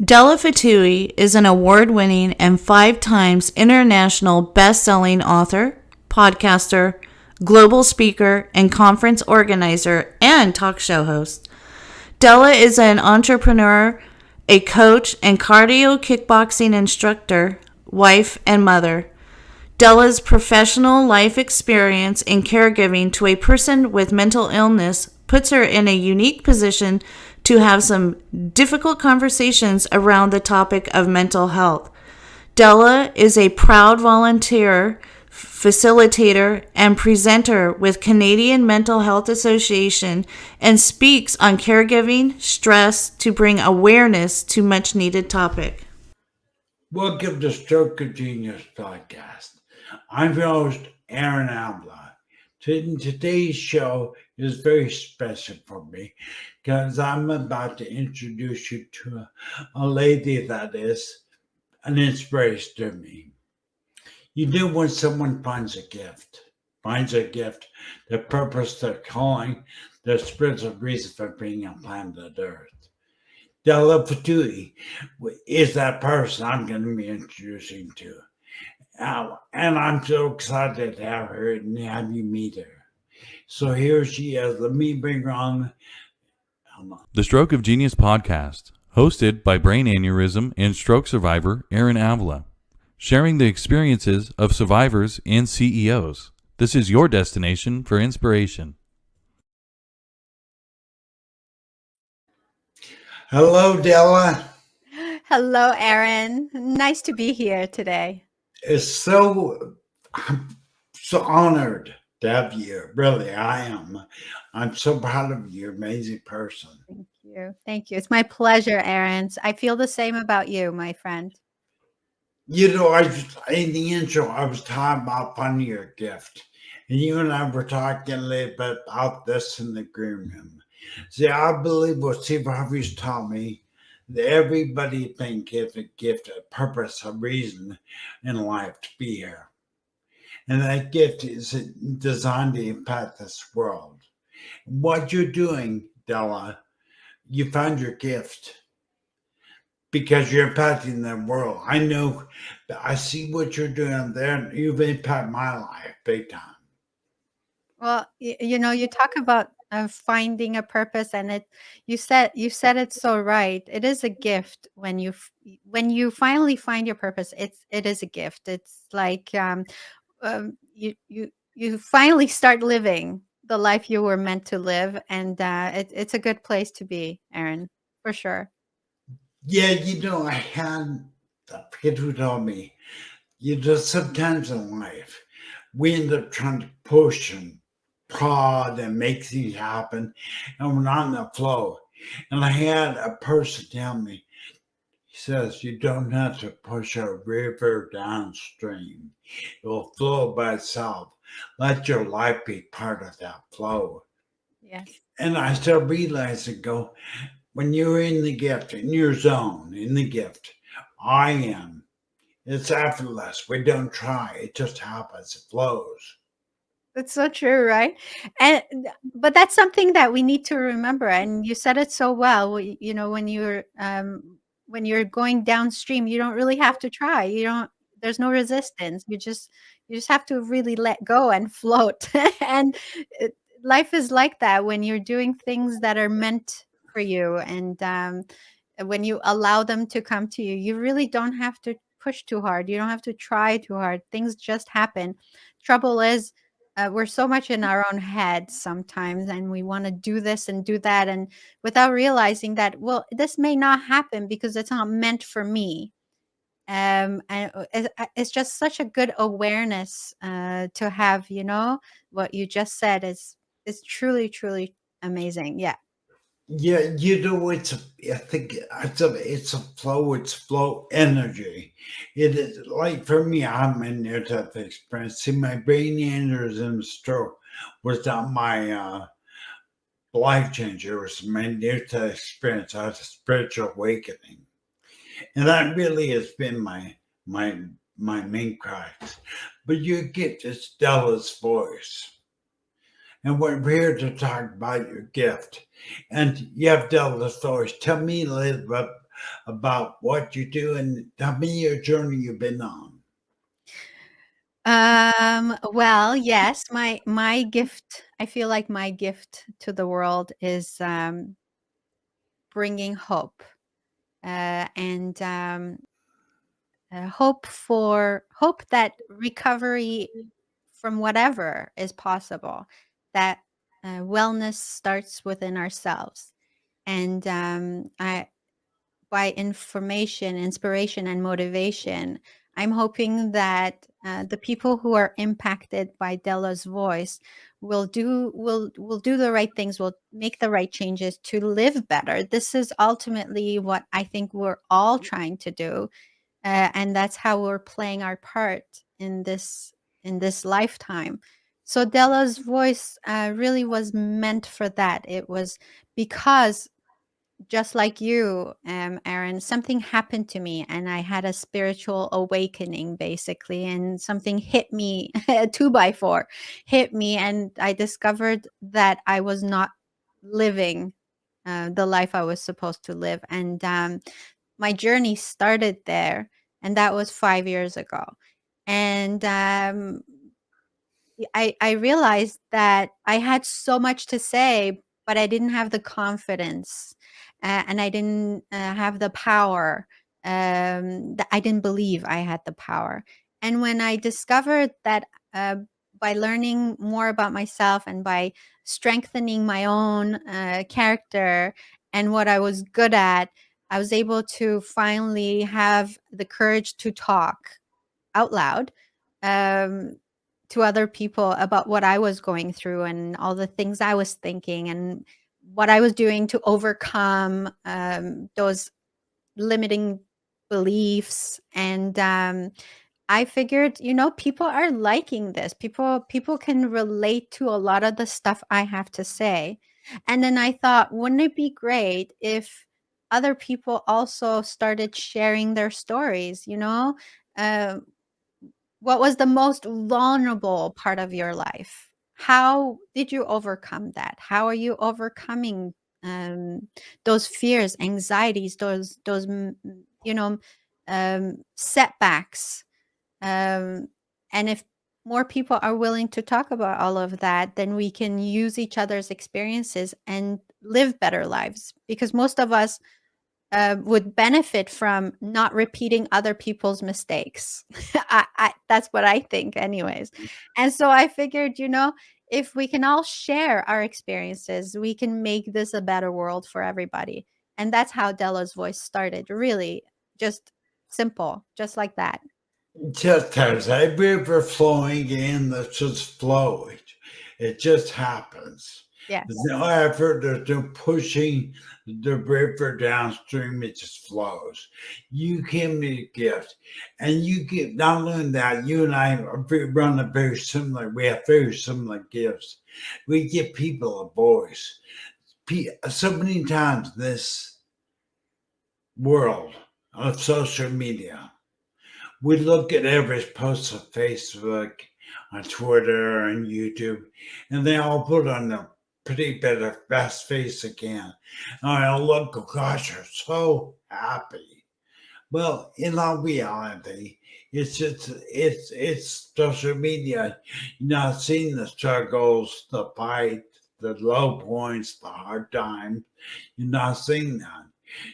Dela Fotoohi is an award-winning and 5 times international best-selling author, podcaster, global speaker, and conference organizer and talk show host. Dela is an entrepreneur, a coach, and cardio kickboxing instructor, wife, and mother. Dela's professional life experience in caregiving to a person with mental illness puts her in a unique position to have some difficult conversations around the topic of mental health. Dela is a proud volunteer, facilitator, and presenter with Canadian Mental Health Association and speaks on caregiving, stress to bring awareness to much needed topic. Welcome to Stroke of Genius podcast. I'm your host, Aaron Avila. Today's show is very special for me because I'm about to introduce you to a lady that is an inspiration to me. You know when someone finds a gift, the purpose, their calling, their spiritual reason for being on planet Earth. Dela Fotoohi is that person I'm going to be introducing to. And I'm so excited to have her and have you meet her. So here she is. Let me bring her on. The Stroke of Genius podcast, hosted by brain aneurysm and stroke survivor Aaron Avila, sharing the experiences of survivors and CEOs. This is your destination for inspiration. Hello, Dela. Hello, Aaron. Nice to be here today. I'm so honored to have you. Really, I am. I'm so proud of you. You're an amazing person. Thank you. Thank you. It's my pleasure, Aaron. I feel the same about you, my friend. You know, in the intro, I was talking about finding your gift. And you and I were talking a little bit about this in the green room. See, I believe what Steve Harvey's taught me, that everybody thinks gives a gift, a purpose, a reason in life to be here. And that gift is designed to impact this world. What you're doing, Dela, you found your gift because you're impacting the world. I know, I see what you're doing there, and you've impacted my life big time. Well, you talk about finding a purpose, and you said it so right. It is a gift when you finally find your purpose. It is a gift. It's like you finally start living the life you were meant to live, and it's a good place to be, Aaron, for sure. Yeah, I forget who told me, sometimes in life, we end up trying to push and prod and make things happen, and we're not in the flow. And I had a person tell me, he says, you don't have to push a river downstream. It will flow by itself. Let your life be part of that flow. Yes. And I started realizing, when you're in the gift, in your zone, in the gift, I am. It's effortless. We don't try. It just happens. It flows. That's so true, right? But that's something that we need to remember. And you said it so well. When you're going downstream, you don't really have to try. There's no resistance. You just have to really let go and float. And life is like that when you're doing things that are meant for you, and when you allow them to come to you, you really don't have to push too hard. You don't have to try too hard. Things just happen. Trouble is, we're so much in our own head sometimes, and we want to do this and do that, and without realizing that, well, this may not happen because it's not meant for me. And it's just such a good awareness to have. What you just said is truly, truly amazing. Yeah. Yeah, I think it's a flow, it's flow energy. It is like for me, I'm in near death experience. See, my brain aneurysm stroke was not my life changer, it was my near death experience. I had a spiritual awakening. And that really has been my main crux. But you get this Dela's voice. And we're here to talk about your gift. And you have Dela's voice. Tell me a little bit about what you do and tell me your journey you've been on. Well, yes, my gift, I feel like my gift to the world is bringing hope, and hope that recovery from whatever is possible, that wellness starts within ourselves. And I by information, inspiration, and motivation, I'm hoping that the people who are impacted by Dela's voice will do the right things, will make the right changes to live better. This is ultimately what I think we're all trying to do, and that's how we're playing our part in this lifetime. So Dela's voice really was meant for that. It was because, just like you, Aaron, something happened to me and I had a spiritual awakening, basically, and something hit me, a 2x4 hit me, and I discovered that I was not living the life I was supposed to live. And my journey started there, and that was 5 years ago. And I realized that I had so much to say, but I didn't have the confidence, and I didn't have the power. I didn't believe I had the power. And when I discovered that, by learning more about myself and by strengthening my own character and what I was good at, I was able to finally have the courage to talk out loud, um, to other people about what I was going through and all the things I was thinking and what I was doing to overcome those limiting beliefs. And I figured, people are liking this. People can relate to a lot of the stuff I have to say. And then I thought, wouldn't it be great if other people also started sharing their stories? Uh, what was the most vulnerable part of your life? How did you overcome that? How are you overcoming those fears, anxieties, setbacks? Um, and if more people are willing to talk about all of that, then we can use each other's experiences and live better lives. Because most of us would benefit from not repeating other people's mistakes. That's what I think, anyways. And so I figured, if we can all share our experiences, we can make this a better world for everybody. And that's how Dela's voice started. Really, just simple, just like that. Just has a river flowing in that just flows. It just happens. Yes. There's no effort, there's no pushing the river downstream, it just flows. You give me a gift. And you get not only that, you and I run a very similar, we have very similar gifts. We give people a voice. So many times this world of social media, we look at every post on Facebook, on Twitter, and YouTube, and they all put on the pretty better best face again. And I look, oh gosh, they're so happy. Well, in all reality, it's social media. You're not seeing the struggles, the fight, the low points, the hard times. You're not seeing that.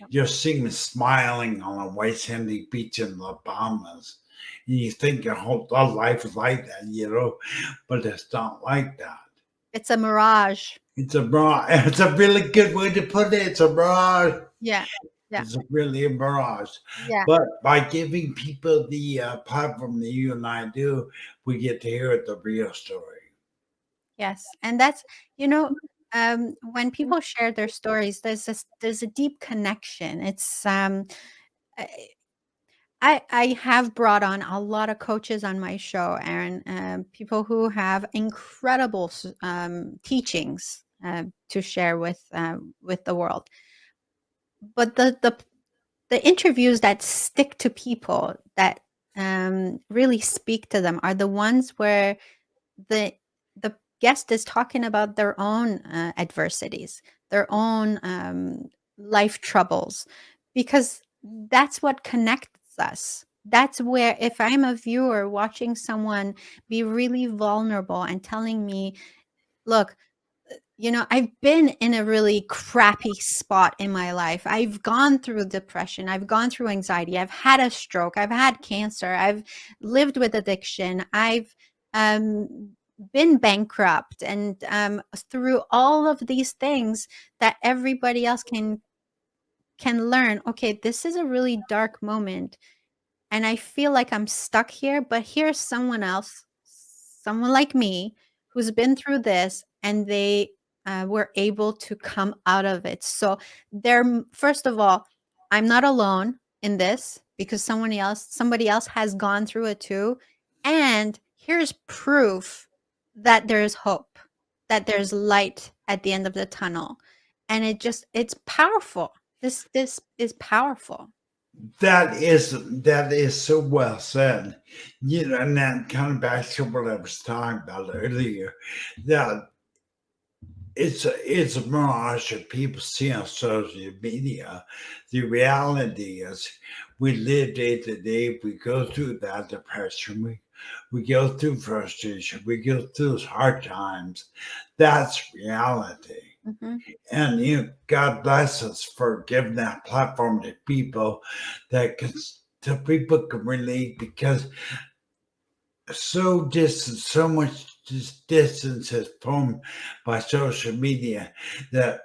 You're seeing them smiling on a white sandy beach in the Bahamas. And you think your whole life is like that, but it's not like that. It's a mirage. It's a mirage. It's a really good way to put it. It's a mirage. Yeah. Yeah. It's really a mirage. Yeah. But by giving people the platform that you and I do, we get to hear the real story. Yes. And that's, when people share their stories, there's a deep connection. It's I have brought on a lot of coaches on my show, Aaron, people who have incredible teachings to share with the world. But the interviews that stick to people, that really speak to them, are the ones where the the guest is talking about their own adversities, their own life troubles, because that's what connects us. That's where, if I'm a viewer watching someone be really vulnerable and telling me, look, I've been in a really crappy spot in my life. I've gone through depression. I've gone through anxiety. I've had a stroke. I've had cancer. I've lived with addiction. I've been bankrupt, and through all of these things that everybody else can learn. Okay, this is a really dark moment, and I feel like I'm stuck here, but here's someone else, someone like me, who's been through this, and they were able to come out of it. So first of all, I'm not alone in this, because somebody else has gone through it too. And here's proof that there's hope, that there's light at the end of the tunnel. And it's powerful. This is powerful. That is so well said. And that kind of back to what I was talking about earlier. That it's a mirage that people see on social media. The reality is, we live day to day. We go through that depression. We go through frustration. We go through those hard times. That's reality. Mm-hmm. And God bless us for giving that platform to people so people can relate, because so much distance is formed by social media that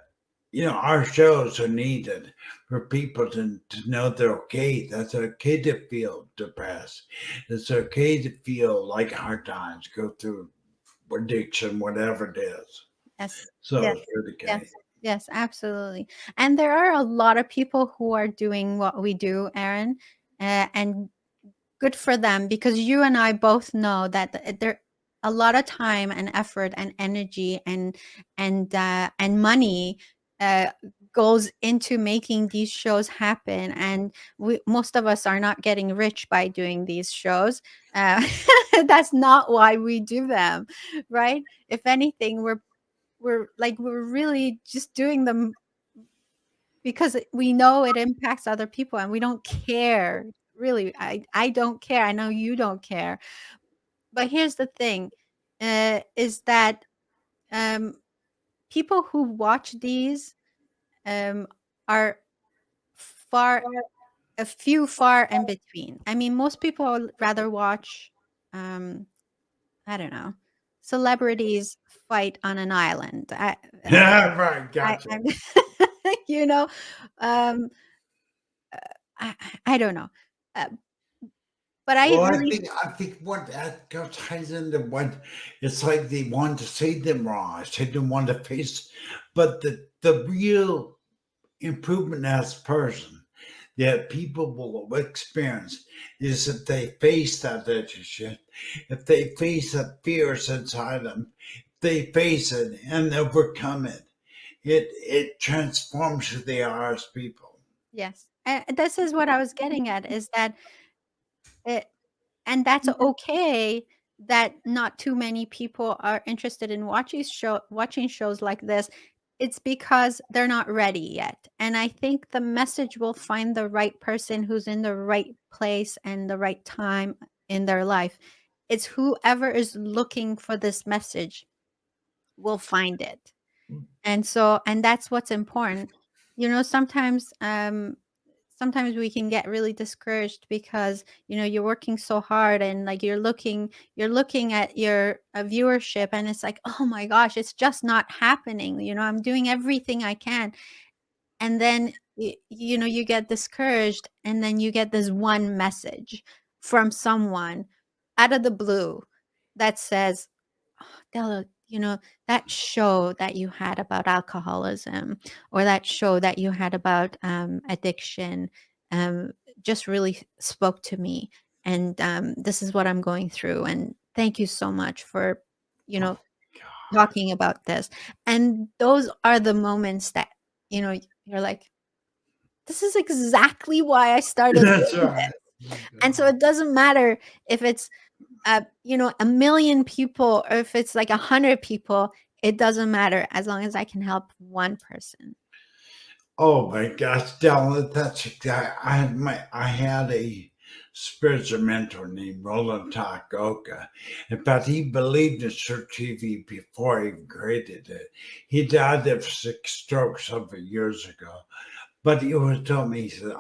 our shows are needed for people to know they're okay. That's okay to feel depressed. It's okay to feel like hard times, go through addiction, whatever it is. Yes. So Yes. it's really okay. Yes. Yes, absolutely. And there are a lot of people who are doing what we do, Aaron, and good for them, because you and I both know that there a lot of time and effort and energy and money uh, goes into making these shows happen. And most of us are not getting rich by doing these shows. That's not why we do them, right? If anything, we're really just doing them because we know it impacts other people, and we don't care. Really, I don't care. I know you don't care. But here's the thing, is that um, people who watch these um, are far a few far in between. I mean, most people would rather watch, um, I don't know, celebrities fight on an island. Yeah, right. Gotcha. I'm you know, um, I don't know. Uh, but I Well, really I think what that ties into what it's like, they want to say them wrong. They don't want to face, but the real improvement as a person that people will experience is if they face that addiction, if they face that fears inside them, they face it and overcome it. It transforms who they are as people. yes. This is what I was getting at, is that it, and that's okay that not too many people are interested in watching shows like this. It's because they're not ready yet. And I think the message will find the right person who's in the right place and the right time in their life. It's whoever is looking for this message will find it. And that's what's important. Sometimes we can get really discouraged because you're working so hard, and like you're looking at your viewership, and it's like, oh my gosh, it's just not happening. I'm doing everything I can, and then you get discouraged, and then you get this one message from someone out of the blue that says, "Oh, Della, that show that you had about alcoholism, or that show that you had about addiction, um, just really spoke to me, and this is what I'm going through, and thank you so much for you Oh, know God. talking about this." And those are the moments that you're like, this is exactly why I started That's doing right. this. And so it doesn't matter if it's a million people, or if it's like 100 people. It doesn't matter, as long as I can help one person. Oh my gosh, Della, that's exact. I had a spiritual mentor named Roland Takaoka. In fact, he believed in Search TV before he created it. He died of 6 strokes several years ago. But he always told me, he said,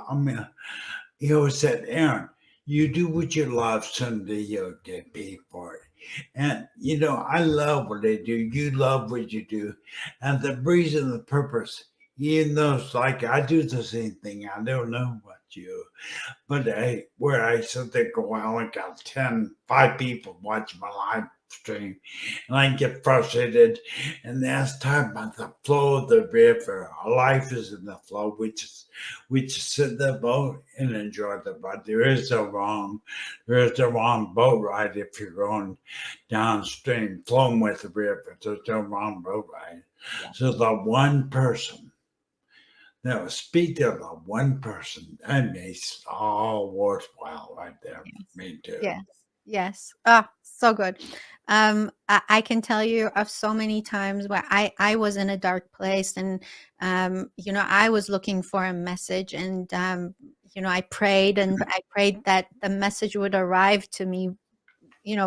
he always said, Aaron, you do what you love, someday you'll get paid for it. And, I love what I do. You love what you do. And the reason, the purpose, it's like I do the same thing. I don't know what you, but where I sit there go out and got 5 people watch my live stream, and I get frustrated. And that's time about the flow of the river. Our life is in the flow. We just sit in the boat and enjoy the boat. There is no wrong boat ride if you're going downstream, flowing with the river. There's no wrong boat ride. So the one person. Now, speak to the one person that makes all worthwhile right there. Me too. Yes. Yes. Ah, so good. I can tell you of so many times where I was in a dark place, and I was looking for a message, and I prayed that the message would arrive to me,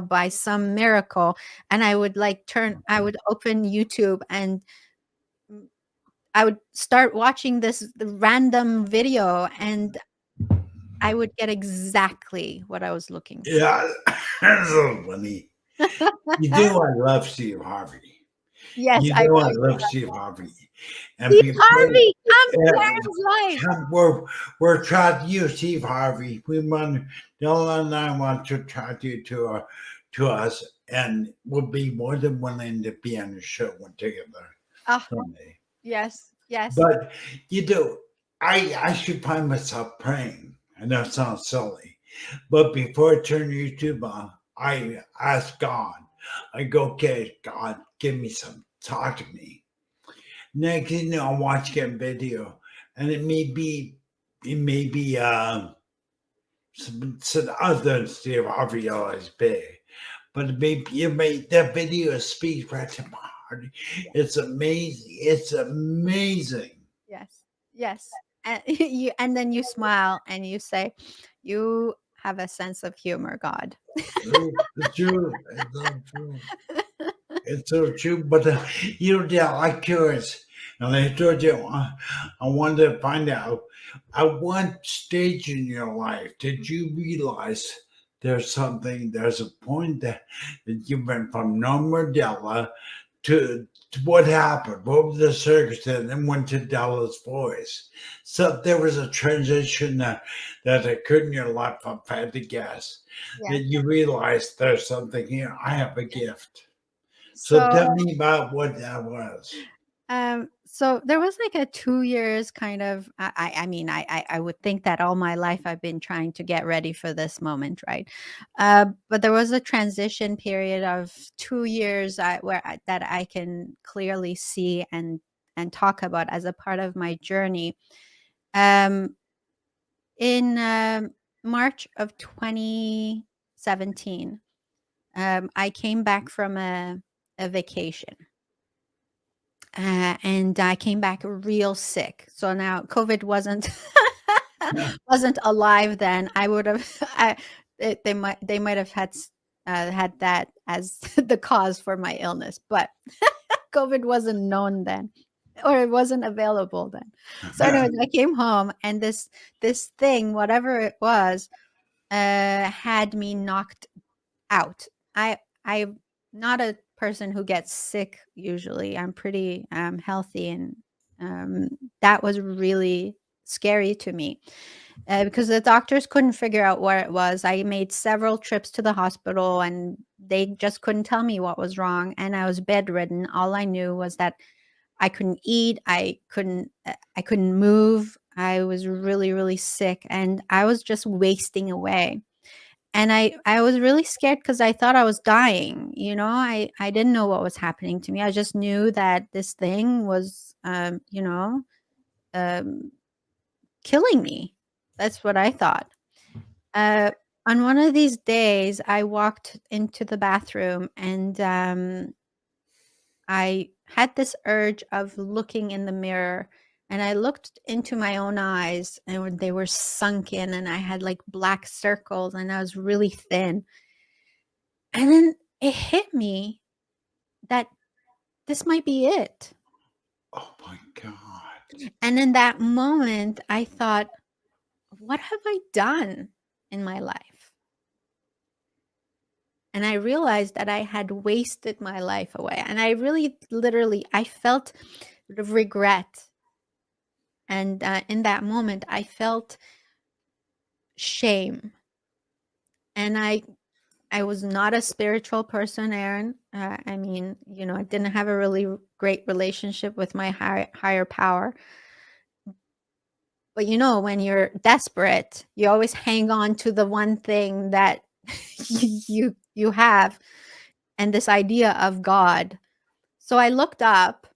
by some miracle, and I would I would open YouTube, and I would start watching the random video, and I would get exactly what I was looking for. Yeah, that's so funny. You know I love Steve Harvey. Yes, You I know know I you love love Steve Harvey. And Steve before Harvey. Come to uh, Aaron's life. we're trying to use Steve Harvey. Dylan and I want to try to us, and we'll be more than willing to be on the show together Ah, someday. yes, yes, But I should find myself praying. I know it sounds silly, but before I turn YouTube on, I ask God. I go, okay, God, give me talk to me. Next thing you know, I'm watching a video, and it may be some other Steve Harvey is big, but that video speaks right to my heart. It's amazing. It's amazing. yes, yes. And and then you smile and you say, "You have a sense of humor, God." It's true. It's so true. It's so true. But yeah, I'm curious, and I told you I wanted to find out at what stage in your life did you realize there's a point that you went from normal Della to what happened? What was the circumstance? And went to Della's voice. So there was a transition that occurred in your life. I've had to guess Yes. that you realized there's something here. I have a gift. So So tell me about what that was. so there was like a 2 years kind of I mean, I would think that all my life I've been trying to get ready for this moment, right? But there was a transition period of 2 years that I can clearly see and talk about as a part of my journey. Um, in March of 2017, I came back from a vacation. And I came back real sick. So now COVID wasn't wasn't alive then. I would have they might have had that as the cause for my illness, but COVID wasn't known then, or it wasn't available then. So anyways, I came home, and this thing, whatever it was, had me knocked out. I'm not a person who gets sick usually. I'm pretty healthy, and um, that was really scary to me because the doctors couldn't figure out what it was. I made several trips to the hospital, and they just couldn't tell me what was wrong. And I was bedridden. All I knew was that I couldn't eat. I couldn't move. I was really, really sick, and I was just wasting away. And I was really scared because I thought I was dying, I didn't know what was happening to me. I just knew that this thing was, um, killing me. That's what I thought. Uh, on one of these days, I walked into the bathroom, and, I had this urge of looking in the mirror And I looked into my own eyes, and they were sunken, and I had like black circles, and I was really thin. And then it hit me that this might be it. Oh my God. And in that moment, I thought, what have I done in my life? And I realized that I had wasted my life away. And I really, literally, I felt regret. And in that moment, I felt shame. And I was not a spiritual person, Aaron. I mean, I didn't have a really great relationship with my higher power. But when you're desperate, you always hang on to the one thing that you have, and this idea of God. So I looked up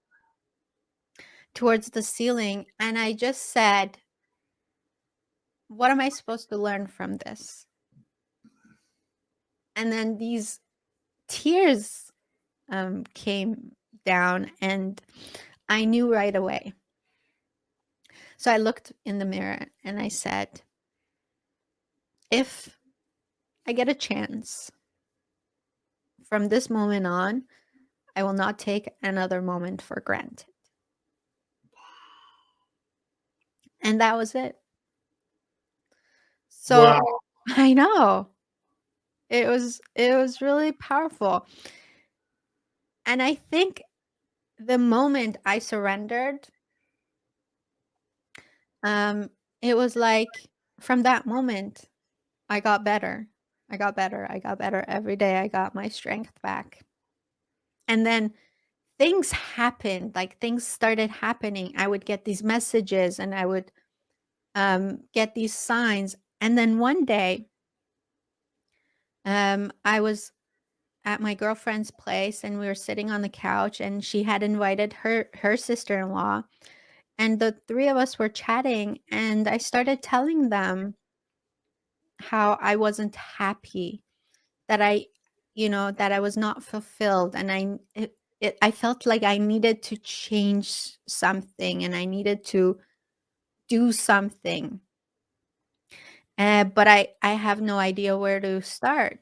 towards the ceiling and I just said, what am I supposed to learn from this? And then these tears came down, and I knew right away. So I looked in the mirror and I said, if I get a chance from this moment on, I will not take another moment for granted. And that was it. So Wow. I know it was really powerful. And I think the moment I surrendered, it was like from that moment, I got better. I got better. I got better every day. I got my strength back. And then things happened, like things started happening. I would get these messages and I would get these signs. And then one day, I was at my girlfriend's place and we were sitting on the couch, and she had invited her sister-in-law, and the three of us were chatting, and I started telling them how I wasn't happy, that I was not fulfilled, and I felt like I needed to change something and I needed to do something. But I have no idea where to start.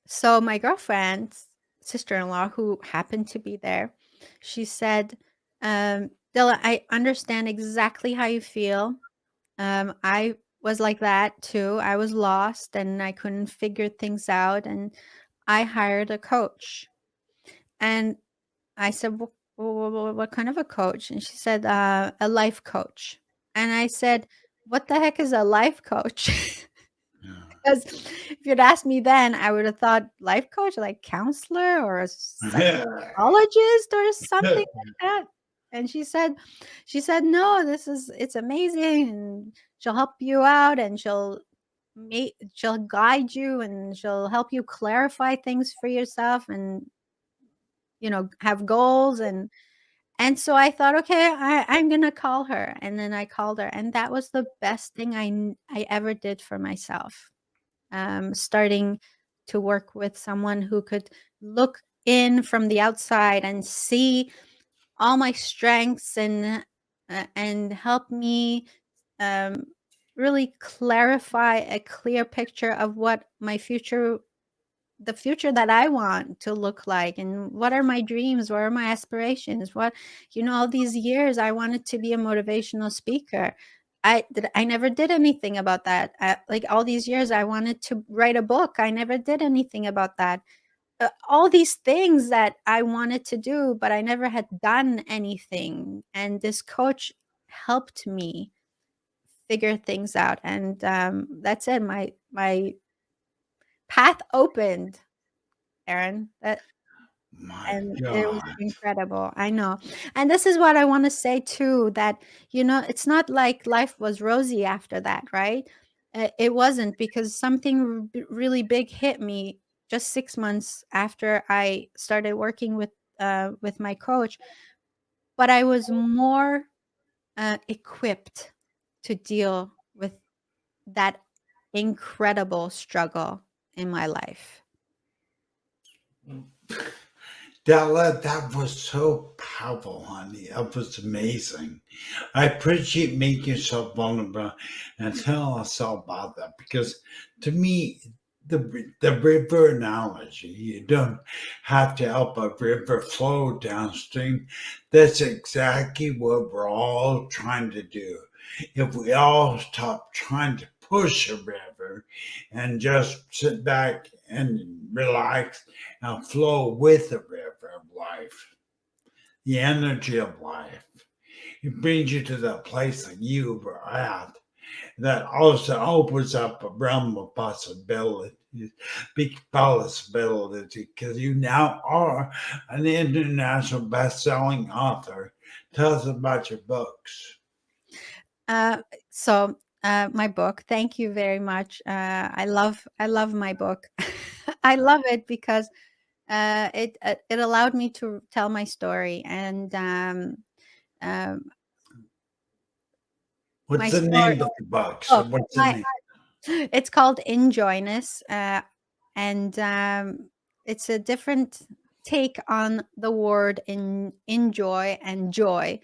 So my girlfriend's sister-in-law, who happened to be there, she said, Dela, I understand exactly how you feel. I was like that too. I was lost and I couldn't figure things out, and I hired a coach. And I said, what kind of a coach? And she said, a life coach. And I said, what the heck is a life coach? Because if you'd asked me then, I would have thought life coach, like counselor or a psychologist or something like that. And she said, no, it's amazing, and she'll help you out, and she'll guide you, and she'll help you clarify things for yourself, and have goals. And so I thought, okay, I'm gonna call her. And then I called her, and that was the best thing I ever did for myself. Starting to work with someone who could look in from the outside and see all my strengths, and help me really clarify a clear picture of what the future that I want to look like, and what are my dreams, what are my aspirations, all these years I wanted to be a motivational speaker. I never did anything about that. Like all these years I wanted to write a book. I never did anything about that. All these things that I wanted to do, but I never had done anything. And this coach helped me figure things out. And that's it. My path opened, Aaron. My And it was God. incredible. I know. And this is what I want to say too, that, it's not like life was rosy after that, right? It wasn't, because something really big hit me just 6 months after I started working with my coach. But I was more equipped to deal with that incredible struggle in my life. Della, that was so powerful, honey. That was amazing. I appreciate making yourself vulnerable and telling us all about that because to me, the river analogy, you don't have to help a river flow downstream. That's exactly what we're all trying to do. If we all stop trying to push a river and just sit back and relax and flow with the river of life, the energy of life. It brings you to the place that you were at. That also opens up a realm of possibilities, big possibilities, because you now are an international best-selling author. Tell us about your books. Uh, so my book, thank you very much. I love my book. I love it because it allowed me to tell my story, and um, my What's the story. name of the books? Oh, What's the my name? it's called InJoyness, and it's a different take on the word in enjoy and joy.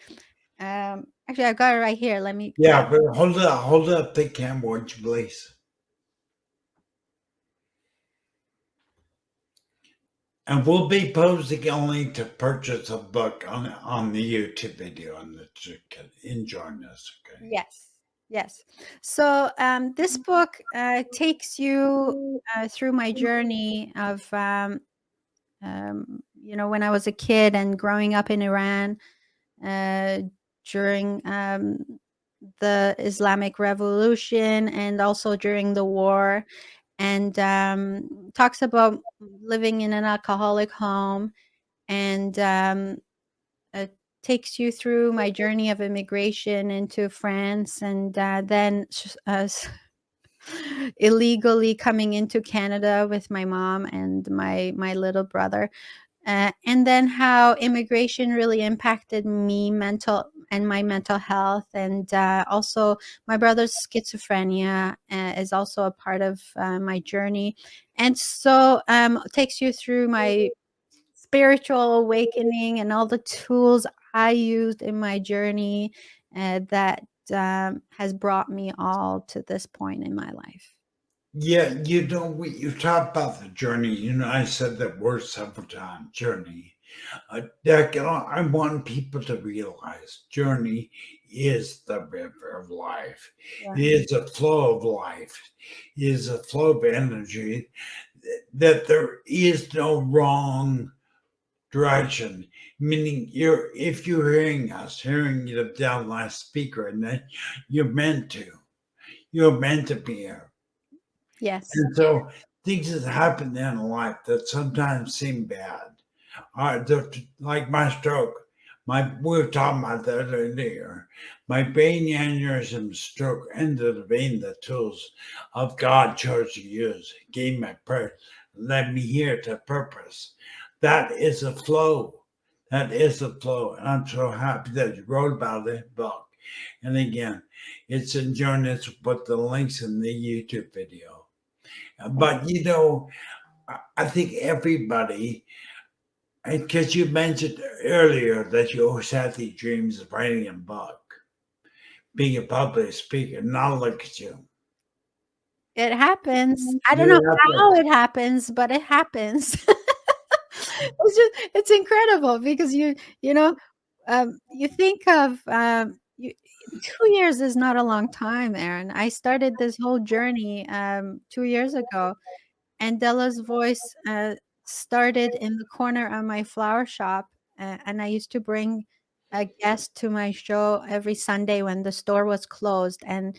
Actually, I've got it right here. Let me grab. Yeah, but hold up the camera, would you please? And we'll be posting a link to purchase a book on the YouTube video on the InJoyness. Okay. Yes, yes. So this book takes you through my journey of, when I was a kid and growing up in Iran uh, during the Islamic Revolution and also during the war, and talks about living in an alcoholic home, and uh, takes you through my journey of immigration into France, and then illegally coming into Canada with my mom and my little brother, and then how immigration really impacted me mental and my mental health, and also my brother's schizophrenia is also a part of my journey, and so takes you through my spiritual awakening and all the tools I used in my journey that has brought me all to this point in my life. Yeah, you talk about the journey. I said that word several times, journey. I want people to realize journey is the river of life. Yeah. It is a flow of life. It is a flow of energy that there is no wrong direction. Meaning if you're hearing the down last speaker, and then you're meant to. You're meant to be here. Yes. And so things that happen in life that sometimes seem bad are like my stroke. We were talking about that earlier. My brain aneurysm stroke ended up being the tools of God chose to use. He gave me prayer, led me here to purpose. That is a flow. That is a flow. And I'm so happy that you wrote about it book. And again, it's InJoyness, put the links in the YouTube video. But I think everybody, because you mentioned earlier that you always had these dreams of writing a book, being a public speaker. Now look at you. It happens. I don't You know have how it happens, but it happens. It's incredible because you think of, 2 years is not a long time, Aaron. I started this whole journey, 2 years ago, and Della's voice, started in the corner of my flower shop, and I used to bring a guest to my show every Sunday when the store was closed, and,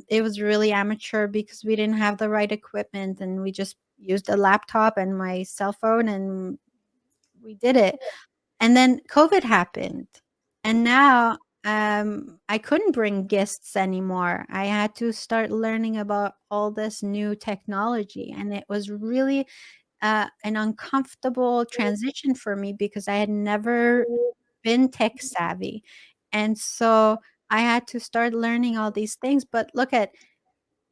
it was really amateur because we didn't have the right equipment, and we just used a laptop and my cell phone, and we did it. And then COVID happened, and now, I couldn't bring guests anymore. I had to start learning about all this new technology, and it was really, an uncomfortable transition for me because I had never been tech savvy, and so I had to start learning all these things, but look at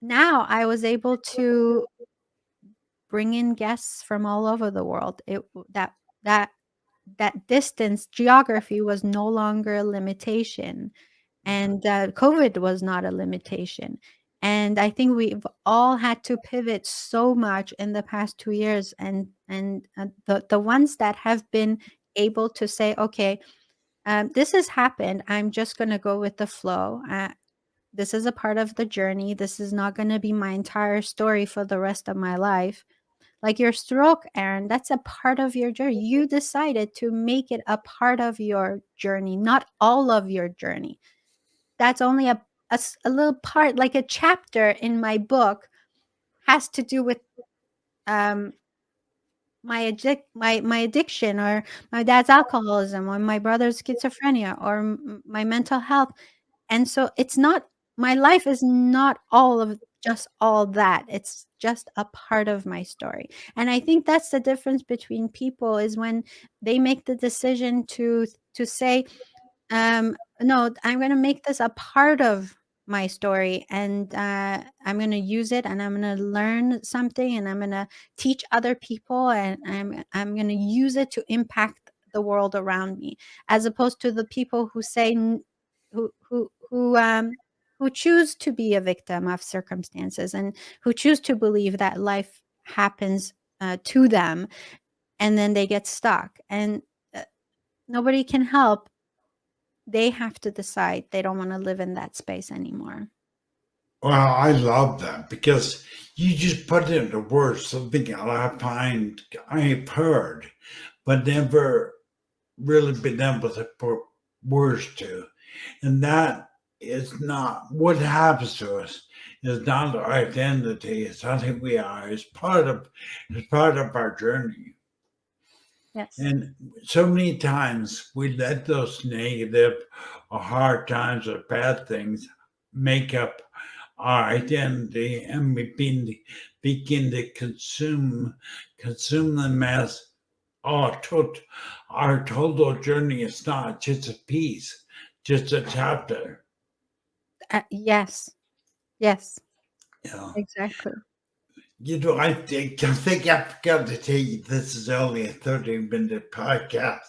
now I was able to bring in guests from all over the world. It that that that distance, geography was no longer a limitation, and COVID was not a limitation. And I think we've all had to pivot so much in the past 2 years, and the ones that have been able to say, okay, this has happened. I'm just going to go with the flow. This is a part of the journey. This is not going to be my entire story for the rest of my life. Like your stroke, Aaron, that's a part of your journey. You decided to make it a part of your journey, not all of your journey. That's only a little part, like a chapter in my book has to do with um, my addiction, or my dad's alcoholism, or my brother's schizophrenia, or my mental health. And so it's not, my life is not all of just all that. It's just a part of my story. And I think that's the difference between people, is when they make the decision to say, no, I'm going to make this a part of my story, and I'm going to use it, and I'm going to learn something, and I'm going to teach other people, and I'm going to use it to impact the world around me, as opposed to the people who say who choose to be a victim of circumstances, and who choose to believe that life happens to them, and then they get stuck, and nobody can help. They have to decide they don't want to live in that space anymore. Well, I love that because you just put into words something that I find I've heard, but never really been able to put words to. And that is not what happens to us. Is not our identity. It's not who we are. It's part of our journey. Yes. And so many times we let those negative or hard times or bad things make up our identity, and we begin to consume them as our total journey is not just a piece, just a chapter. Yes. Yes. You know, Exactly. I think I forgot to tell you this is only a 30-minute podcast.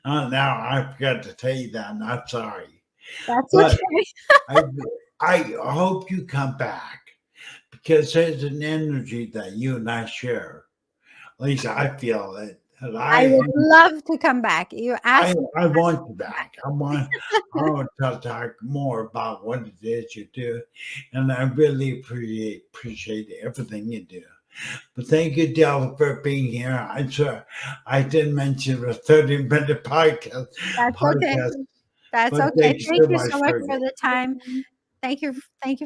Now I forgot to tell you that, and I'm sorry. That's But okay. I, I hope you come back because there's an energy that you and I share. At least I feel it. And I would love to come back. You asked me. I want you back. I want to talk more about what it is you do, and I really appreciate everything you do. But thank you, Dela, for being here. I'm sure I didn't mention a 30-minute podcast. That's okay. That's But okay. thank you Thank so you much so much for for the time. Thank you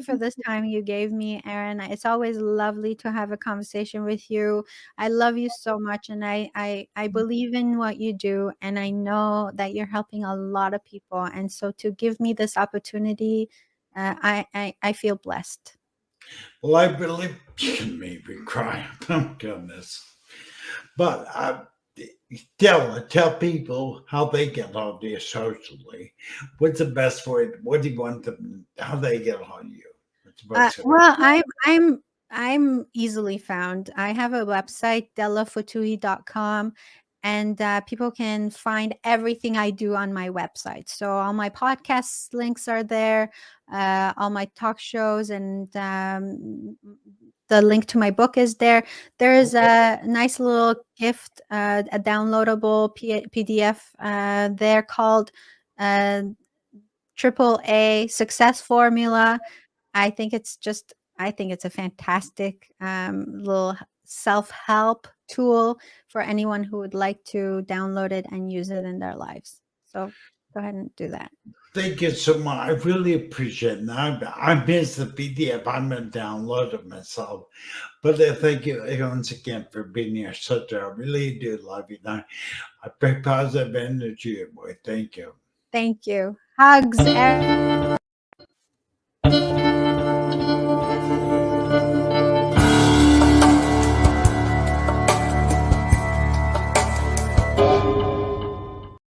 for this time you gave me, Aaron. It's always lovely to have a conversation with you. I love you so much, and I believe in what you do, and I know that you're helping a lot of people. And so to give me this opportunity, I feel blessed. Well, I really made me cry. Oh goodness! But tell people how they get hold of you socially. What's the best way? What do you want them? How they get hold of you? What's the best way? Well, I'm easily found. I have a website, delafotoohi.com, and people can find everything I do on my website. So all my podcast links are there, all my talk shows, and the link to my book is there. There is a nice little gift, a downloadable PDF there called uh, Triple A Success Formula. I think it's a fantastic little self-help tool for anyone who would like to download it and use it in their lives. So go ahead and do that. Thank you so much. I really appreciate it. I missed the PDF. I'm going to download it myself. But thank you once again for being here. I really do love you. I bring positive energy, boy. Thank you. Thank you. Hugs.